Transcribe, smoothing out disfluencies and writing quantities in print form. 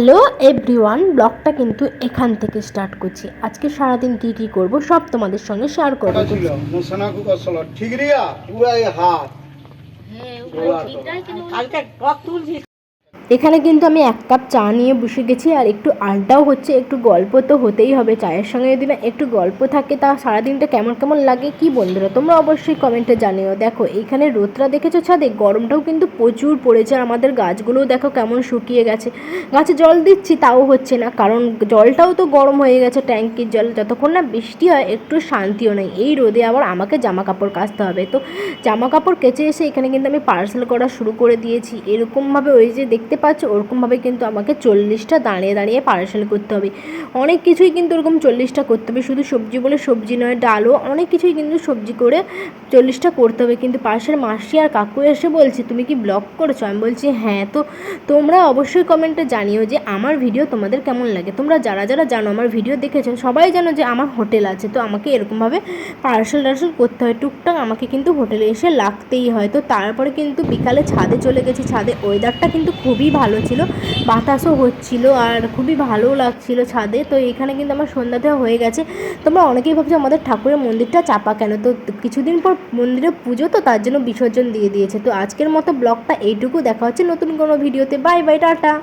Hello everyone, ব্লগটা কিন্তু এখান থেকে স্টার্ট করছি। আজকে সারাদিন কী করব সব তোমাদের সঙ্গে শেয়ার করব। এখানে কিন্তু আমি 1 কাপ চা নিয়ে বসে গেছি, আর একটু আড্ডাও হচ্ছে, একটু গল্প তো হতেই হবে। চায়ের সঙ্গে যদি না একটু গল্প থাকে তা সারাদিনটা কেমন কেমন লাগে কি বন্ধুরা তোমরা অবশ্যই কমেন্টে জানিও। দেখো এইখানে রোদটা দেখেছো ছাদে, গরমটাও কিন্তু প্রচুর পড়েছে। আর আমাদের গাছগুলোও দেখো কেমন শুকিয়ে গেছে। গাছে জল দিচ্ছি তাও হচ্ছে না, কারণ জলটাও তো গরম হয়ে গেছে। ট্যাঙ্কির জল যতক্ষণ না বৃষ্টি হয় একটু শান্তিও নেই। এই রোদে আবার আমাকে জামা কাপড় কাচতে হবে, তো জামা কাপড় কেচে এসে এখানে কিন্তু আমি পার্সেল করা শুরু করে দিয়েছি। এরকমভাবে ওই যে দেখতে পাচ্ছ ওরকমভাবে কিন্তু আমাকে 40টা দাঁড়িয়ে দাঁড়িয়ে পার্সেল করতে হবে। অনেক কিছুই কিন্তু ওরকম 40টা করতে হবে, শুধু সবজি বলে সবজি নয়, ডালও অনেক কিছুই কিন্তু সবজি করে 40টা করতে হবে। কিন্তু পাশের মাসি আর কাকু এসে বলছে তুমি কি ব্লগ করছো? আমি বলছি হ্যাঁ। তো তোমরা অবশ্যই কমেন্টে জানিও যে আমার ভিডিও তোমাদের কেমন লাগে। তোমরা যারা যারা জানো আমার ভিডিও দেখেছো সবাই জানো যে আমার হোটেল আছে, তো আমাকে এরকমভাবে পার্সেল করতে হয়। টুকটাক আমাকে কিন্তু হোটেলে এসে লাগতেই হয়। তো তারপরে কিন্তু বিকালে ছাদে চলে গেছি। ছাদে ওয়েদারটা কিন্তু খুবই ভালো ছিল, বাতাসও হচ্ছিল আর খুবই ভালোও লাগছিল ছাদে। তো এখানে কিন্তু আমার সন্ধ্যাতেও হয়ে গেছে। তোমরা অনেকেই ভাবছো আমাদের ঠাকুরের মন্দিরটা চাপা কেন, তো কিছুদিন পর মন্দিরে পুজো, তো তার জন্য বিসর্জন দিয়ে দিয়েছে। তো আজকের মতো ব্লগটা এইটুকু, দেখা হচ্ছে নতুন কোনো ভিডিওতে। Bye bye, tata.